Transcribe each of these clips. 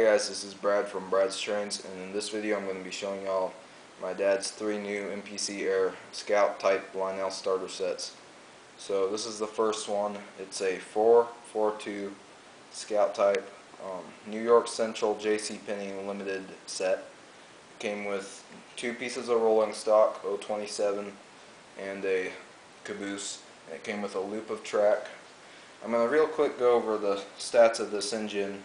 Hi guys, this is Brad from Brad's Trains, and in this video I'm going to be showing y'all my dad's 3 new MPC Air Scout type Lionel starter sets. So this is the first one. It's a 442 Scout type New York Central JCPenney limited set. It came with 2 pieces of rolling stock, 027, and a caboose. It came with a loop of track. I'm going to real quick go over the stats of this engine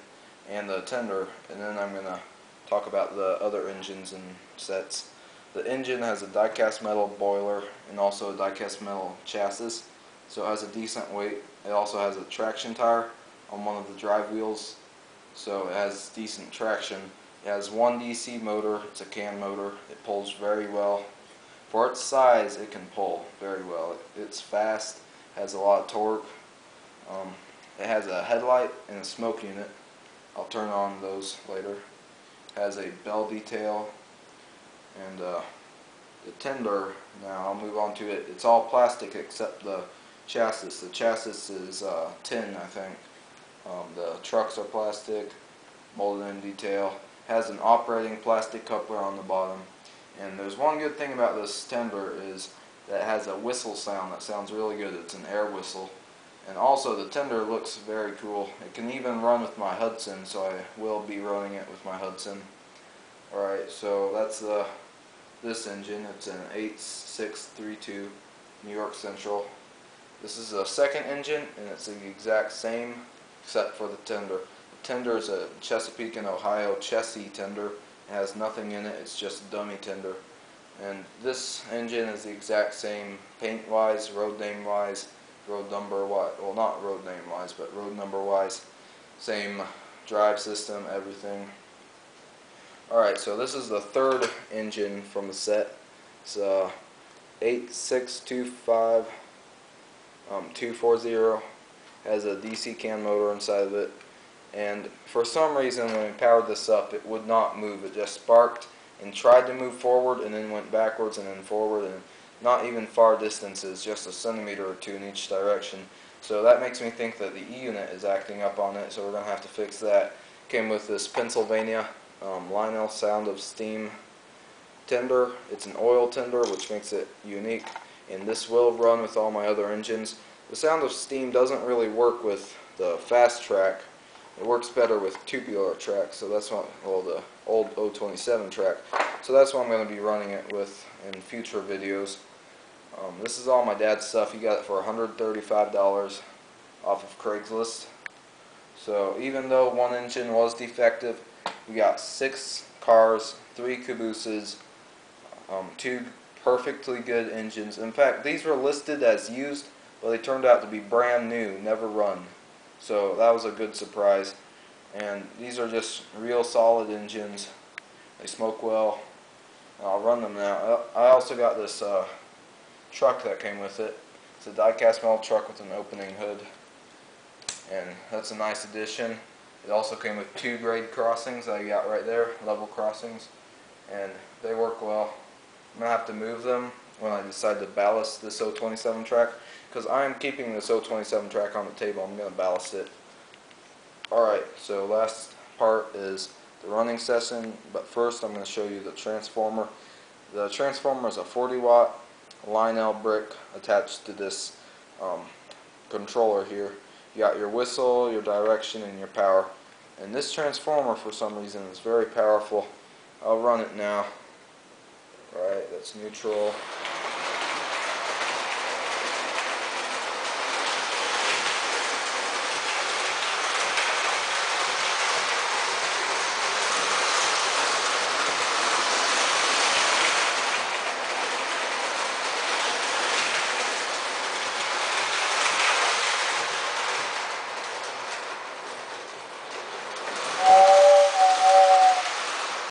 and the tender, and then I'm going to talk about the other engines and sets. The engine has a die-cast metal boiler and also a die-cast metal chassis, so it has a decent weight. It also has a traction tire on one of the drive wheels, so it has decent traction. It has 1 DC motor. It's a CAN motor. It pulls very well. For its size, it can pull very well. It's fast, has a lot of torque. It has a headlight and a smoke unit. I'll turn on those later. It has a bell detail, and the tender, now I'll move on to it. It's all plastic except the chassis. The chassis is tin, I think. The trucks are plastic, molded in detail. It has an operating plastic coupler on the bottom. And there's one good thing about this tender is that it has a whistle sound that sounds really good. It's an air whistle. And also the tender looks very cool. It can even run with my Hudson, so I will be running it with my Hudson. Alright, so that's this engine. It's an 8632 New York Central. This is a second engine, and it's the exact same except for the tender. The tender is a Chesapeake and Ohio Chessie tender. It has nothing in it, it's just a dummy tender. And this engine is the exact same paint wise, road name wise, road number wise, well, not road name wise, but road number wise. Same drive system, everything. Alright, so this is the third engine from the set. It's 8625 240. Has a DC CAN motor inside of it. And for some reason, when we powered this up, it would not move. It just sparked and tried to move forward and then went backwards and then forward, and not even far distances, just a centimeter or 2 in each direction. So that makes me think that the E-unit is acting up on it, so we're going to have to fix that. Came with this Pennsylvania Lionel Sound of Steam tender. It's an oil tender, which makes it unique, and this will run with all my other engines. The Sound of Steam doesn't really work with the fast track. It works better with tubular track, so that's what, well, the old 027 track. So that's what I'm going to be running it with in future videos. This is all my dad's stuff. He got it for $135 off of Craigslist. So even though one engine was defective, we got 6 cars, 3 cabooses, 2 perfectly good engines. In fact, these were listed as used, but they turned out to be brand new, never run. So that was a good surprise. And these are just real solid engines. They smoke well. I'll run them now. I also got this truck that came with it. It's a die-cast metal truck with an opening hood, and that's a nice addition. It also came with 2 grade crossings that I got right there, level crossings, and they work well. I'm going to have to move them when I decide to ballast this 027 track, because I am keeping this 027 track on the table. I'm going to ballast it. Alright, so last part is the running session, but first I'm going to show you the transformer. The transformer is a 40-watt Lionel brick attached to this controller here. You got your whistle, your direction, and your power. And this transformer, for some reason, is very powerful. I'll run it now. Alright, that's neutral.